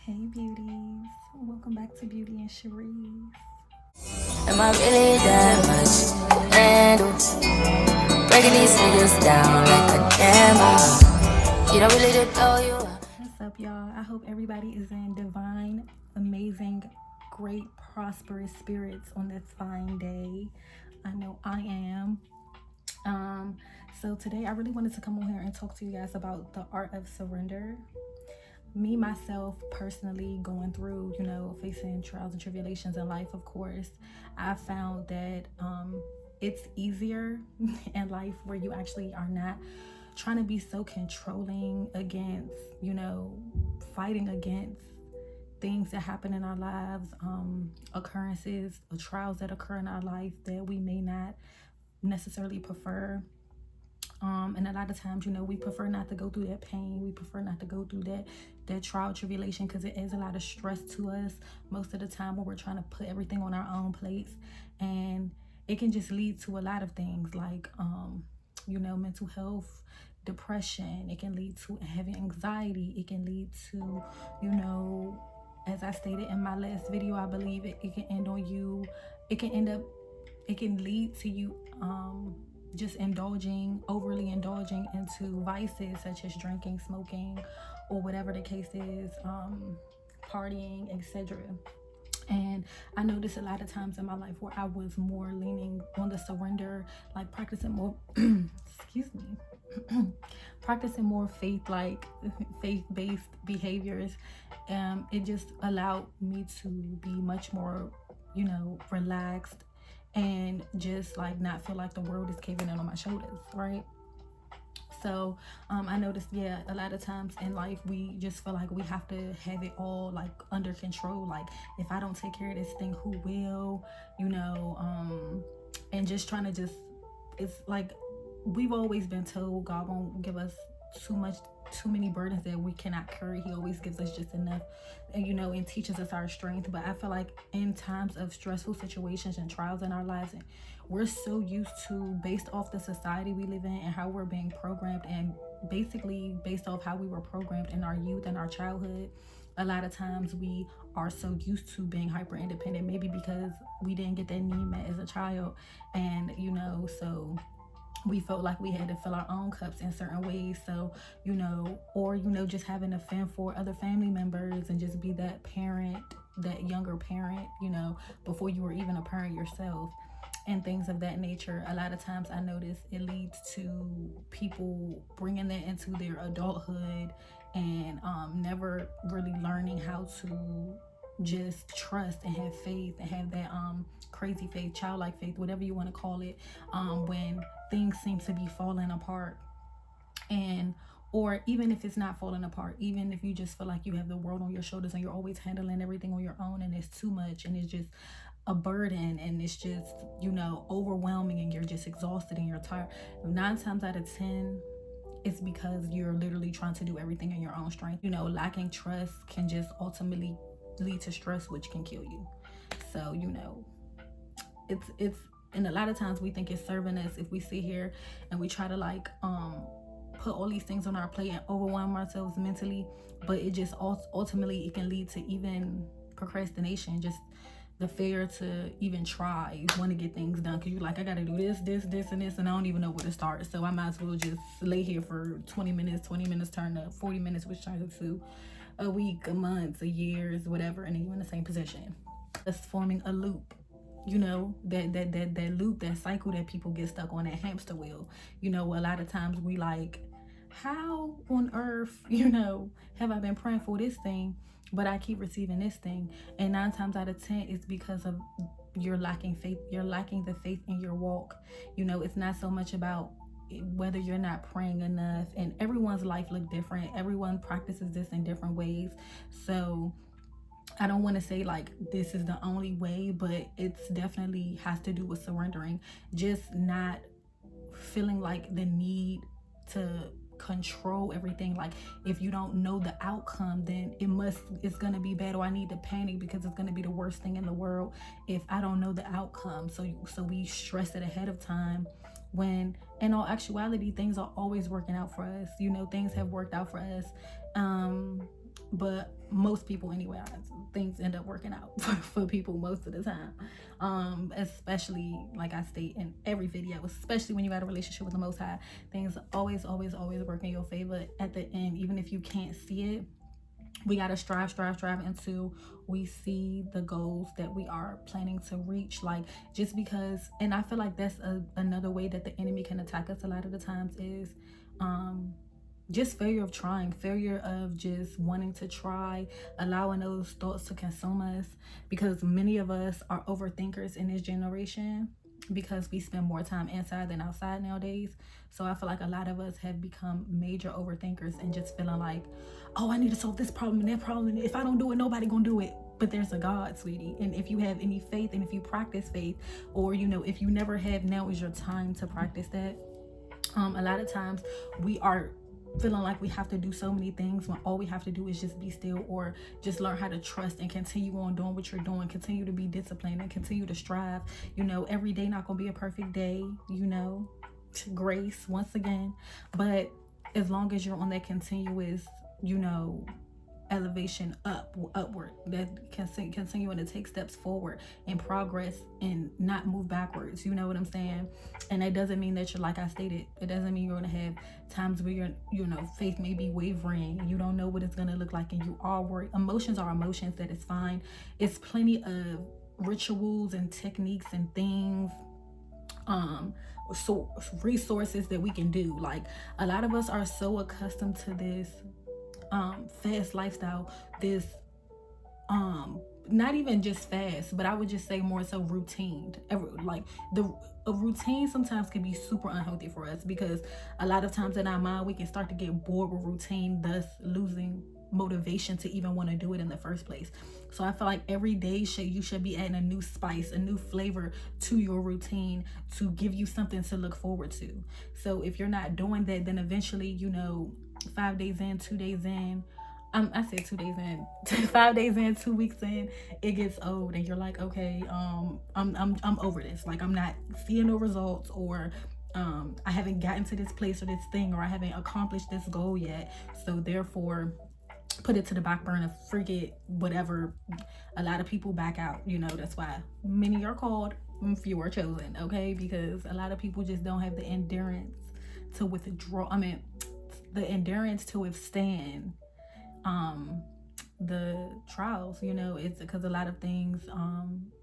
Hey beauties, welcome back to Beauty and Cherise. Am I really that much to handle? Breaking these niggas down like a camel. You don't really did blow you up. What's up, y'all? I hope everybody is in divine, amazing, great, prosperous spirits on this fine day. I know I am. So today I really wanted to come on here and talk to you guys about the art of surrender. Me, myself, personally going through, facing trials and tribulations in life, of course, I found that it's easier in life where you actually are not trying to be so controlling against, fighting against things that happen in our lives, occurrences or trials that occur in our life that we may not necessarily prefer. And a lot of times, we prefer not to go through that pain. We prefer not to go through that trial tribulation because it adds a lot of stress to us most of the time when we're trying to put everything on our own plates. And it can just lead to a lot of things like, mental health, depression. It can lead to heavy anxiety. It can lead to, as I stated in my last video, I believe it can end on you. It can lead to you, just overly indulging into vices such as drinking, smoking, or whatever the case is, partying, etc. And I noticed a lot of times in my life where I was more leaning on the surrender, like practicing more, excuse me, practicing more faith-based behaviors. It just allowed me to be much more, relaxed and just like not feel like the world is caving in on my shoulders, right? So I noticed, a lot of times in life we just feel like we have to have it all like under control. Like if I don't take care of this thing, who will? And just trying to it's like we've always been told God won't give us too many burdens that we cannot carry. He always gives us just enough, and teaches us our strength. But I feel like in times of stressful situations and trials in our lives, and we're so used to, based off the society we live in and how we're being programmed, and basically based off how we were programmed in our youth and our childhood, a lot of times we are so used to being hyper independent, maybe because we didn't get that need met as a child. And so we felt like we had to fill our own cups in certain ways. So, or, just having to fend for other family members and just be that parent, that younger parent, before you were even a parent yourself, and things of that nature. A lot of times I notice it leads to people bringing that into their adulthood and never really learning how to just trust and have faith and have that crazy faith, childlike faith, whatever you want to call it, when things seem to be falling apart. And or even if it's not falling apart, even if you just feel like you have the world on your shoulders and you're always handling everything on your own and it's too much and it's just a burden and it's just, overwhelming and you're just exhausted and you're tired, 9 times out of 10 it's because you're literally trying to do everything in your own strength. Lacking trust can just ultimately lead to stress, which can kill you. So it's and a lot of times we think it's serving us if we sit here and we try to put all these things on our plate and overwhelm ourselves mentally, but it just ultimately it can lead to even procrastination, just the fear to even try. You want to get things done because you're like, I gotta do this and this, and I don't even know where to start, so I might as well just lay here for 20 minutes turn to 40 minutes, which turns into a week, a month, a year, whatever, and then you're in the same position. It's forming a loop, that loop, that cycle that people get stuck on, that hamster wheel. A lot of times we like, how on earth, have I been praying for this thing, but I keep receiving this thing? And 9 times out of 10 it's because of you're lacking faith. You're lacking the faith in your walk. It's not so much about whether you're not praying enough, and everyone's life look different. Everyone practices this in different ways. So I don't want to say like this is the only way, but it's definitely has to do with surrendering, just not feeling like the need to control everything. Like if you don't know the outcome, then it's gonna be bad, or I need to panic because it's gonna be the worst thing in the world if I don't know the outcome. So we stress it ahead of time, when in all actuality things are always working out for us. Things have worked out for us. but most people anyway, things end up working out for people most of the time. Especially like I state in every video, especially when you got a relationship with the Most High, things always work in your favor at the end. Even if you can't see it, we got to strive until we see the goals that we are planning to reach. Like, just because, and I feel like that's another way that the enemy can attack us a lot of the times is just failure of trying, failure of just wanting to try, allowing those thoughts to consume us, because many of us are overthinkers in this generation because we spend more time inside than outside nowadays. So I feel like a lot of us have become major overthinkers and just feeling like, oh, I need to solve this problem and that problem, and if I don't do it, nobody gonna do it. But there's a God, sweetie, and if you have any faith, and if you practice faith, or if you never have, now is your time to practice that. A lot of times we are feeling like we have to do so many things when all we have to do is just be still, or just learn how to trust and continue on doing what you're doing, continue to be disciplined and continue to strive. Every day not gonna be a perfect day, grace once again, but as long as you're on that continuous elevation upward, that continuing to take steps forward and progress and not move backwards, you know what I'm saying? And that doesn't mean that you're, like I stated, it doesn't mean you're gonna have times where faith may be wavering, you don't know what it's gonna look like, and you are worried. Emotions are emotions, that is fine. It's plenty of rituals and techniques and things, so resources that we can do. Like, a lot of us are so accustomed to this fast lifestyle, this not even just fast, but I would just say more so routine. Like, a routine sometimes can be super unhealthy for us, because a lot of times in our mind we can start to get bored with routine, thus losing motivation to even want to do it in the first place. So I feel like every day you should be adding a new spice, a new flavor to your routine to give you something to look forward to. So if you're not doing that, then eventually 5 days in, 2 days in, I said 2 days in, 5 days in, 2 weeks in, it gets old, and you're like, okay, I'm over this. Like, I'm not seeing no results, or I haven't gotten to this place or this thing, or I haven't accomplished this goal yet. So therefore, put it to the back burner, forget whatever. A lot of people back out. That's why many are called, few are chosen. Okay, because a lot of people just don't have the endurance to withdraw. The endurance to withstand the trials. It's because a lot of things,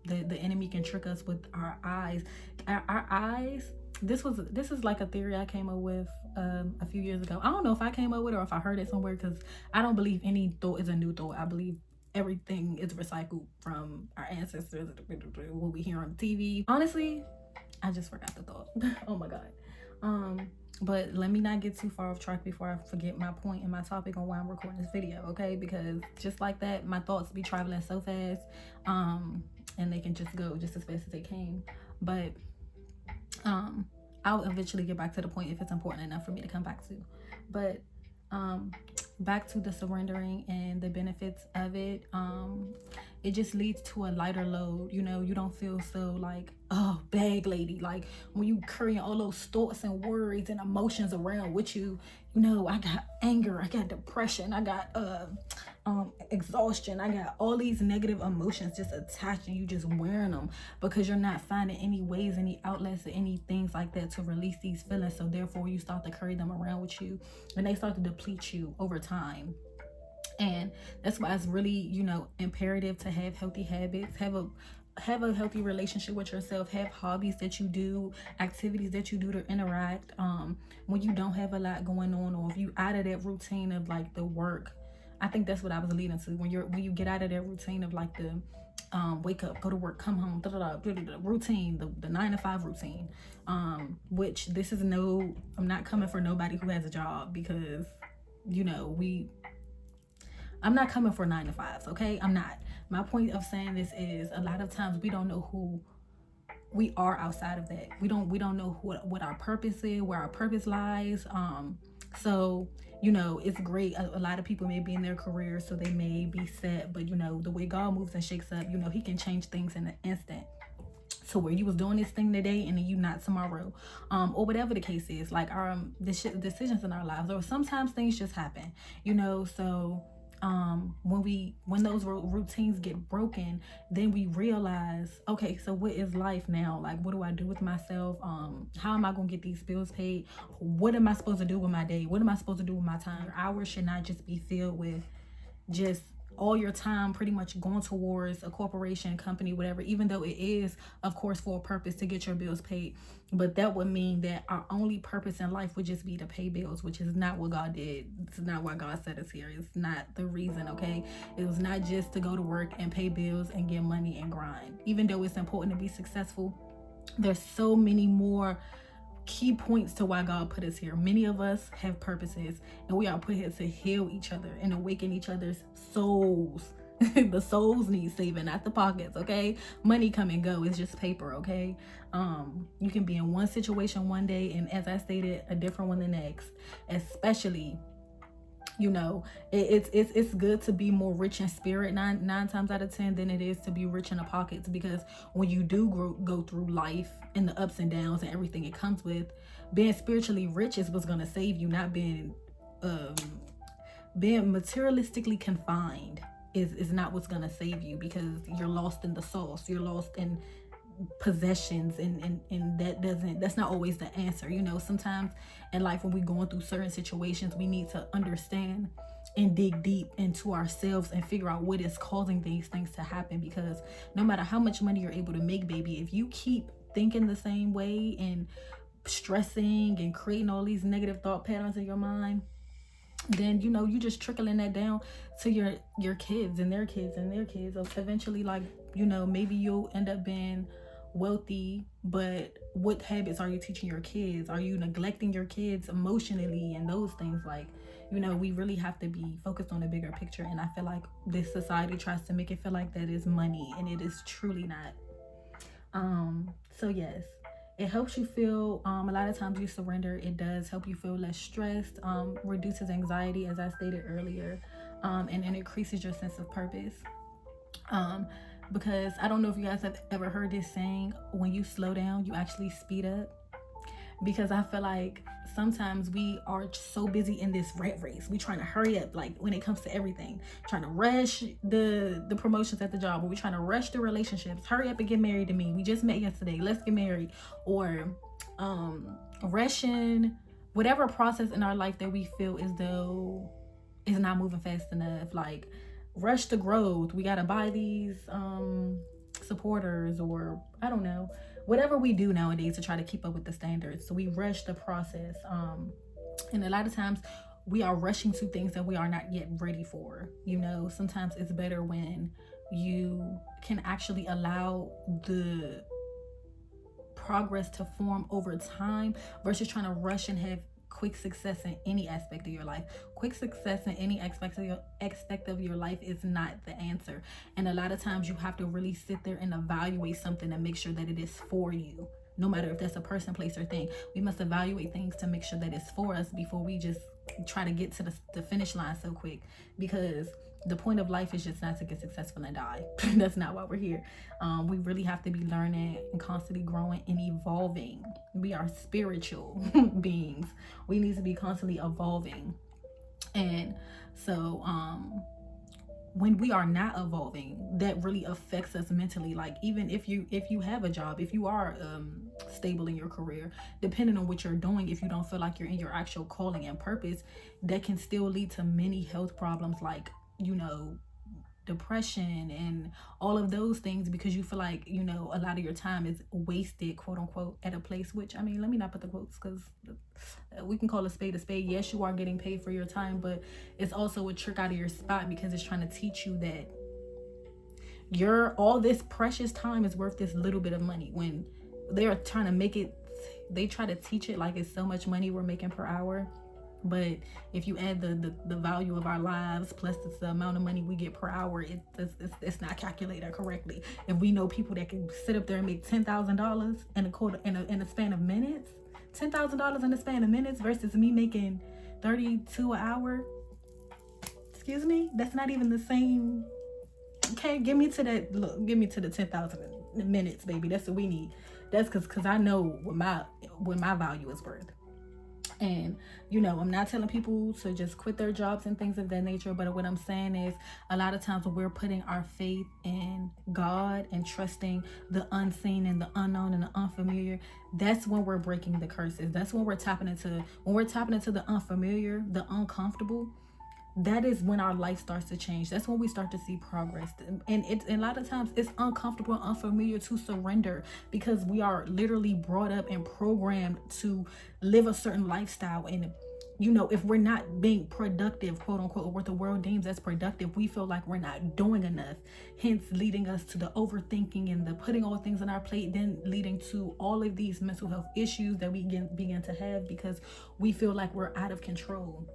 the enemy can trick us with our eyes. Our eyes, this is like a theory I came up with a few years ago. I don't know if I came up with it or if I heard it somewhere, because I don't believe any thought is a new thought. I believe everything is recycled from our ancestors, what we hear on TV. Honestly, I just forgot the thought. Oh my God. But let me not get too far off track before I forget my point and my topic on why I'm recording this video, okay? Because just like that, my thoughts be traveling so fast, and they can just go just as fast as they came. But I'll eventually get back to the point if it's important enough for me to come back to. But back to the surrendering and the benefits of it. It just leads to a lighter load. You don't feel so like, oh, bag lady. Like, when you carrying all those thoughts and worries and emotions around with you, I got anger, I got depression, I got exhaustion, I got all these negative emotions just attached, and you just wearing them because you're not finding any ways, any outlets, or any things like that to release these feelings. So therefore you start to carry them around with you, and they start to deplete you over time. And that's why it's really, imperative to have healthy habits, have a healthy relationship with yourself, have hobbies that you do, activities that you do to interact. When you don't have a lot going on, or if you out of that routine of like the work, I think that's what I was leading to. When you get out of that routine of like the wake up, go to work, come home, routine, the 9 to 5 routine, which I'm not coming for nobody who has a job, because I'm not coming for 9 to 5s, okay? I'm not. My point of saying this is, a lot of times we don't know who we are outside of that. We don't know what our purpose is, where our purpose lies. So it's great. A lot of people may be in their careers, so they may be set, but the way God moves and shakes up, he can change things in an instant. So where you was doing this thing today and then you not tomorrow, or whatever the case is, like our decisions in our lives, or sometimes things just happen, so when those routines get broken, then we realize, okay, so what is life now? Like, what do I do with myself? How am I gonna get these bills paid? What am I supposed to do with my day? What am I supposed to do with my time? Your hours should not just be filled with just all your time pretty much going towards a corporation, company, whatever, even though it is, of course, for a purpose to get your bills paid. But that would mean that our only purpose in life would just be to pay bills, which is not what God did. It's not why God set us here. It's not the reason, okay? It was not just to go to work and pay bills and get money and grind. Even though it's important to be successful, there's so many more key points to why God put us here. Many of us have purposes, and we are put here to heal each other and awaken each other's souls. The souls need saving, not the pockets, okay? Money come and go. It's just paper, okay? You can be in one situation one day, and as I stated, a different one the next. Especially, you know, it's good to be more rich in spirit nine times out of 10 than it is to be rich in the pockets, because when you do go through life and the ups and downs and everything it comes with, being spiritually rich is what's going to save you, not being materialistically confined is not what's going to save you, because you're lost in the sauce, you're lost in possessions, and that's not always the answer. You know, sometimes in life when we're going through certain situations, we need to understand and dig deep into ourselves and figure out what is causing these things to happen, because no matter how much money you're able to make, baby, if you keep thinking the same way and stressing and creating all these negative thought patterns in your mind, then, you know, you just trickling that down to your kids and their kids and their kids. Eventually, like, you know, maybe you'll end up being wealthy, but what habits are you teaching your kids? Are you neglecting your kids emotionally and those things? Like, you know, we really have to be focused on the bigger picture, and I feel like this society tries to make it feel like that is money, and it is truly not. So yes, it helps you feel, a lot of times you surrender, it does help you feel less stressed, reduces anxiety, as I stated earlier, and it increases your sense of purpose. Because I don't know if you guys have ever heard this saying, when you slow down, you actually speed up. Because I feel like sometimes we are so busy in this rat race. We trying to hurry up, like when it comes to everything, trying to rush the promotions at the job, or we trying to rush the relationships. Hurry up and get married to me. We just met yesterday. Let's get married. Or rushing whatever process in our life that we feel as though is not moving fast enough. Like, rush the growth. We got to buy these supporters, or I don't know, whatever we do nowadays to try to keep up with the standards. So we rush the process. And a lot of times we are rushing to things that we are not yet ready for. You know, sometimes it's better when you can actually allow the progress to form over time versus trying to rush and have quick success in any aspect of your life. Quick success in any aspect of your life is not the answer. And a lot of times you have to really sit there and evaluate something and make sure that it is for you. No matter if that's a person, place, or thing, we must evaluate things to make sure that it's for us before we just try to get to the finish line so quick. Because the point of life is just not to get successful and die. That's not why we're here. We really have to be learning and constantly growing and evolving. We are spiritual beings. We need to be constantly evolving. And so when we are not evolving, that really affects us mentally. Like, even if you have a job, if you are stable in your career, depending on what you're doing, if you don't feel like you're in your actual calling and purpose, that can still lead to many health problems, like, you know, depression and all of those things, because you feel like, you know, a lot of your time is wasted, quote unquote, at a place, which, I mean, let me not put the quotes, because we can call a spade a spade. Yes, you are getting paid for your time, but it's also a trick out of your spot, because it's trying to teach you that all this precious time is worth this little bit of money, when they are trying to make it, they try to teach it like it's so much money we're making per hour. But if you add the value of our lives plus the amount of money we get per hour, it's not calculated correctly. If we know people that can sit up there and make $10,000 in a span of minutes, $10,000 in a span of minutes versus me making $32 an hour, excuse me, that's not even the same. Okay, give me to the 10,000 minutes, baby. That's what we need. That's because I know what my value is worth. And, you know, I'm not telling people to just quit their jobs and things of that nature, but what I'm saying is a lot of times when we're putting our faith in God and trusting the unseen and the unknown and the unfamiliar, that's when we're breaking the curses. That's when we're tapping into the unfamiliar, the uncomfortable. That is when our life starts to change. That's when we start to see progress. And a lot of times it's uncomfortable and unfamiliar to surrender, because we are literally brought up and programmed to live a certain lifestyle. And, you know, if we're not being productive, quote unquote, or what the world deems as productive, we feel like we're not doing enough, hence leading us to the overthinking and the putting all things on our plate, then leading to all of these mental health issues that we begin to have because we feel like we're out of control.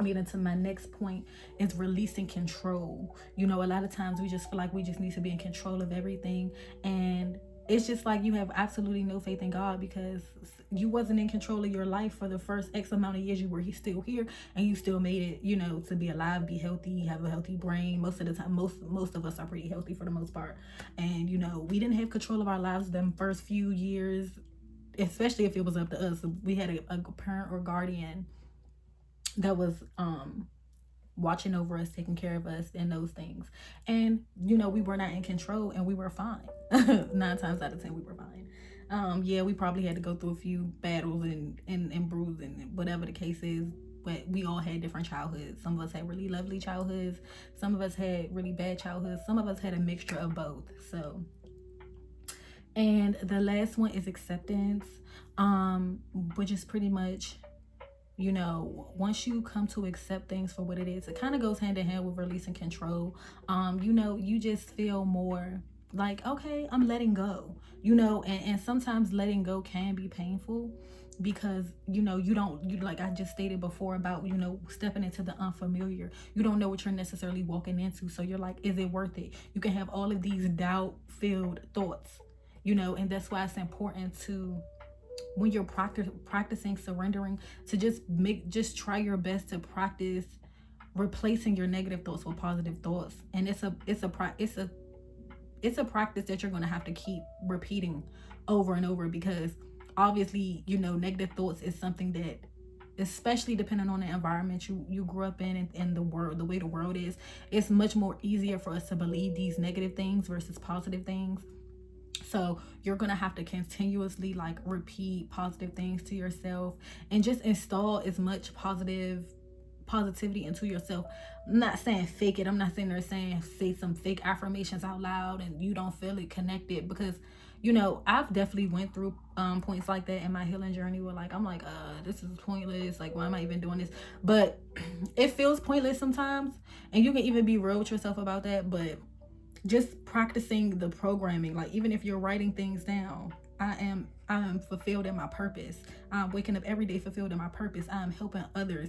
Leading to my next point is releasing control. You know, a lot of times we just feel like we just need to be in control of everything, and it's just like you have absolutely no faith in God, because you wasn't in control of your life for the first X amount of years you were still here, and you still made it, you know, to be alive, be healthy, have a healthy brain. Most of the time, most of us are pretty healthy for the most part. And, you know, we didn't have control of our lives them first few years, especially if it was up to us. We had a parent or guardian that was watching over us, taking care of us, and those things. And, you know, we were not in control, and we were fine. 9 times out of 10 we were fine. Yeah, we probably had to go through a few battles and bruising and whatever the case is, but we all had different childhoods. Some of us had really lovely childhoods, some of us had really bad childhoods, some of us had a mixture of both. So, and the last one is acceptance, which is pretty much, you know, once you come to accept things for what it is, it kind of goes hand in hand with releasing control. You know, you just feel more like, okay, I'm letting go, you know, and sometimes letting go can be painful, because, you know, you like I just stated before about, you know, stepping into the unfamiliar. You don't know what you're necessarily walking into. So you're like, is it worth it? You can have all of these doubt-filled thoughts, you know, and that's why it's important to, when you're practicing surrendering, to just try your best to practice replacing your negative thoughts with positive thoughts. And it's a practice that you're going to have to keep repeating over and over, because obviously, you know, negative thoughts is something that, especially depending on the environment you grew up in and the world, the way the world is, it's much more easier for us to believe these negative things versus positive things. So you're going to have to continuously like repeat positive things to yourself, and just install as much positivity into yourself. I'm not saying fake it. I'm not saying they're saying say some fake affirmations out loud and you don't feel it connected, because, you know, I've definitely went through points like that in my healing journey where like I'm like, this is pointless, like why am I even doing this? But it feels pointless sometimes, and you can even be real with yourself about that. But just practicing the programming, like even if you're writing things down, I am fulfilled in my purpose. I'm waking up every day fulfilled in my purpose. I am helping others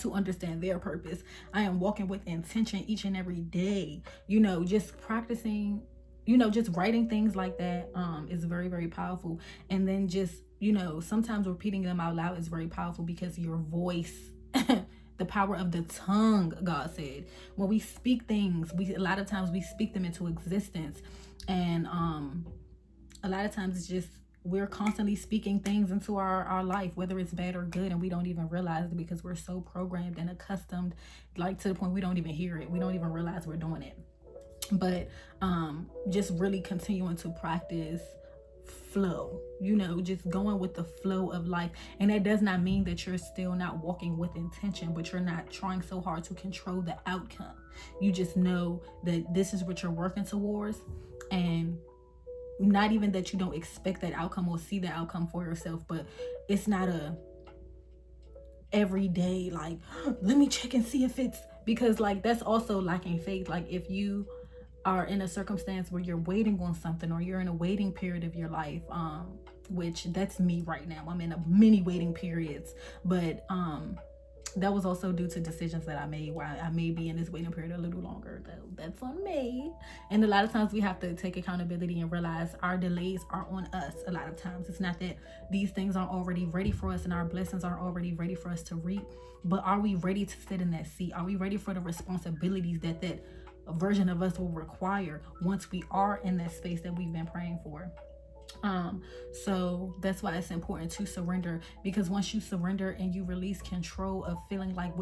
to understand their purpose. I am walking with intention each and every day. You know, just practicing, you know, just writing things like that is very, very powerful. And then just, you know, sometimes repeating them out loud is very powerful, because your voice the power of the tongue, God said. When we speak things, a lot of times we speak them into existence. And a lot of times it's just, we're constantly speaking things into our life, whether it's bad or good, and we don't even realize it, because we're so programmed and accustomed, like to the point we don't even hear it. We don't even realize we're doing it. But just really continuing to practice flow, you know, just going with the flow of life. And that does not mean that you're still not walking with intention, but you're not trying so hard to control the outcome. You just know that this is what you're working towards, and not even that you don't expect that outcome or see the outcome for yourself, but it's not a everyday like, let me check and see if it's, because like that's also lacking faith. Like if you are in a circumstance where you're waiting on something, or you're in a waiting period of your life, which that's me right now. I'm in a many waiting periods, but that was also due to decisions that I made, why I may be in this waiting period a little longer, though. That's on me. And a lot of times we have to take accountability and realize our delays are on us. A lot of times it's not that these things aren't already ready for us and our blessings aren't already ready for us to reap, but are we ready to sit in that seat? Are we ready for the responsibilities that version of us will require once we are in that space that we've been praying for? So that's why it's important to surrender, because once you surrender and you release control of feeling like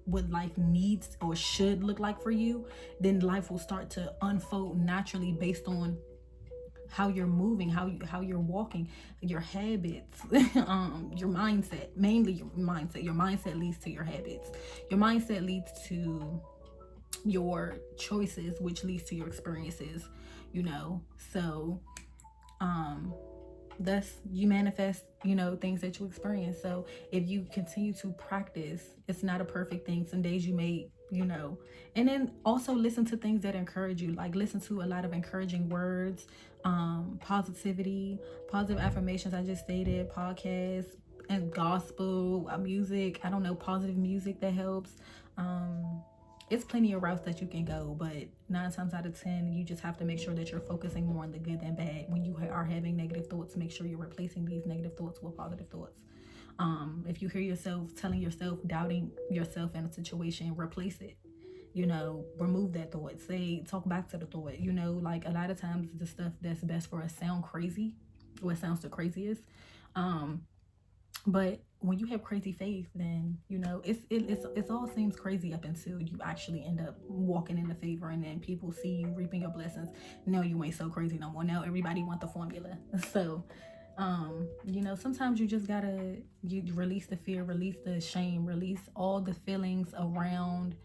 what life needs or should look like for you, then life will start to unfold naturally based on how you're moving, how you're walking, your habits, your mindset, mainly your mindset. Your mindset leads to your habits. Your mindset leads to your choices, which leads to your experiences, you know. So thus you manifest, things that you experience. So if you continue to practice, it's not a perfect thing. Some days you may, and then also listen to things that encourage you, like listen to a lot of encouraging words, positivity, positive affirmations, I just stated, podcasts and gospel music. I don't know, positive music that helps. It's plenty of routes that you can go, but 9 times out of 10, you just have to make sure that you're focusing more on the good than bad. When you are having negative thoughts, make sure you're replacing these negative thoughts with positive thoughts. If you hear yourself telling yourself, doubting yourself in a situation, replace it. Remove that thought. Talk back to the thought. Like a lot of times the stuff that's best for us sound crazy, or it sounds the craziest. But when you have crazy faith, then it's all seems crazy up until you actually end up walking in the favor, and then people see you reaping your blessings. No, you ain't so crazy no more. Now everybody want the formula. So sometimes you just gotta release the fear, release the shame, release all the feelings around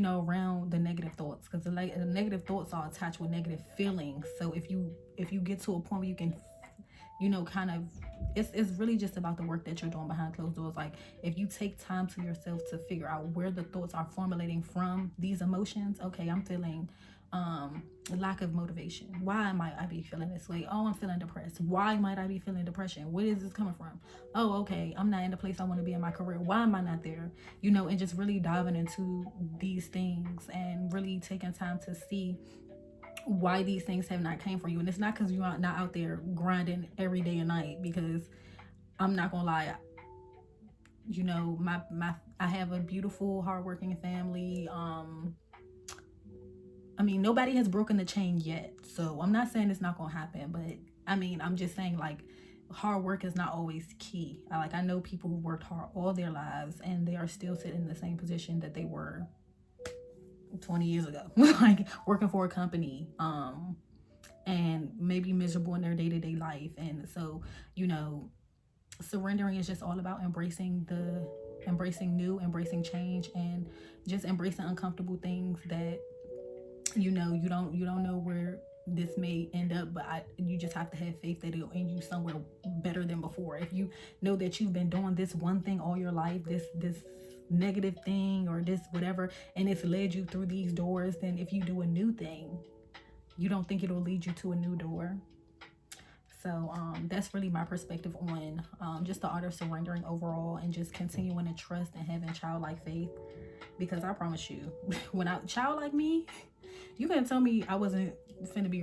around the negative thoughts, because the negative thoughts are attached with negative feelings. So if you get to a point where you can kind of, it's really just about the work that you're doing behind closed doors. Like if you take time to yourself to figure out where the thoughts are formulating from, these emotions. Okay, I'm feeling lack of motivation. Why might I be feeling this way? Oh, I'm feeling depressed. Why might I be feeling depression? Where is this coming from? Oh, okay, I'm not in the place I want to be in my career. Why am I not there? And just really diving into these things and really taking time to see why these things have not came for you. And it's not because you're not out there grinding every day and night, because I'm not gonna lie, I have a beautiful, hardworking family. Nobody has broken the chain yet, so I'm not saying it's not gonna happen, but I'm just saying, like, hard work is not always key. I know people who worked hard all their lives and they are still sitting in the same position that they were 20 years ago, like working for a company, and maybe miserable in their day-to-day life. And so, surrendering is just all about embracing new, embracing change, and just embracing uncomfortable things that you don't know where this may end up, but you just have to have faith that it'll end you somewhere better than before. If you know that you've been doing this one thing all your life, this negative thing or this whatever, and it's led you through these doors, then if you do a new thing, you don't think it'll lead you to a new door. So that's really my perspective on just the art of surrendering overall, and just continuing to trust and having childlike faith. Because I promise you, when I childlike me, you couldn't tell me I wasn't finna be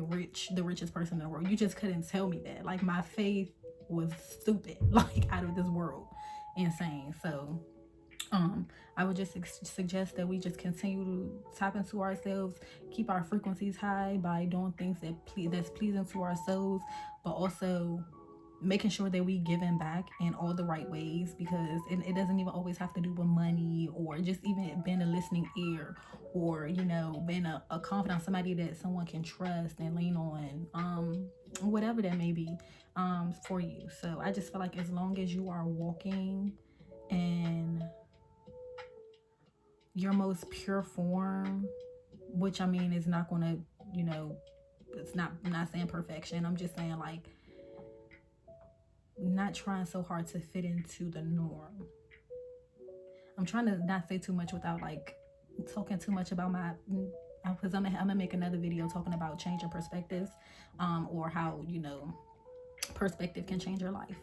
the richest person in the world. You just couldn't tell me that. Like, my faith was stupid, like out of this world, insane. So I would just suggest that we just continue to tap into ourselves, keep our frequencies high by doing things that's pleasing to our souls, but also making sure that we giving back in all the right ways, because it doesn't even always have to do with money, or just even being a listening ear, or being a confidant, somebody that someone can trust and lean on, whatever that may be for you. So I just feel like as long as you are walking in your most pure form, which is not gonna, I'm not saying perfection, I'm just saying, like, not trying so hard to fit into the norm. I'm trying to not say too much without like talking too much about because I'm gonna make another video talking about changing perspectives, or how perspective can change your life.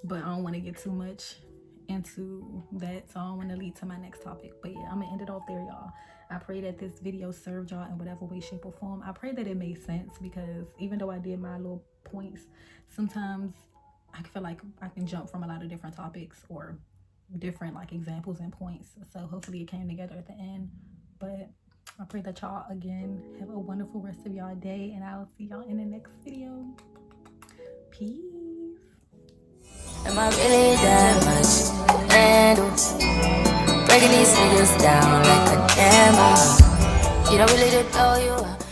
But I don't want to get too much into that, so I don't want to lead to my next topic. But yeah, I'm gonna end it off there, y'all. I pray that this video served y'all in whatever way, shape, or form. I pray that it made sense, because even though I did my little points, sometimes I feel like I can jump from a lot of different topics or different like examples and points. So hopefully it came together at the end. But I pray that y'all again have a wonderful rest of y'all day, and I'll see y'all in the next video. Peace. Am I really that much to handle? Breaking these niggas down like a camera. You don't really blow you up.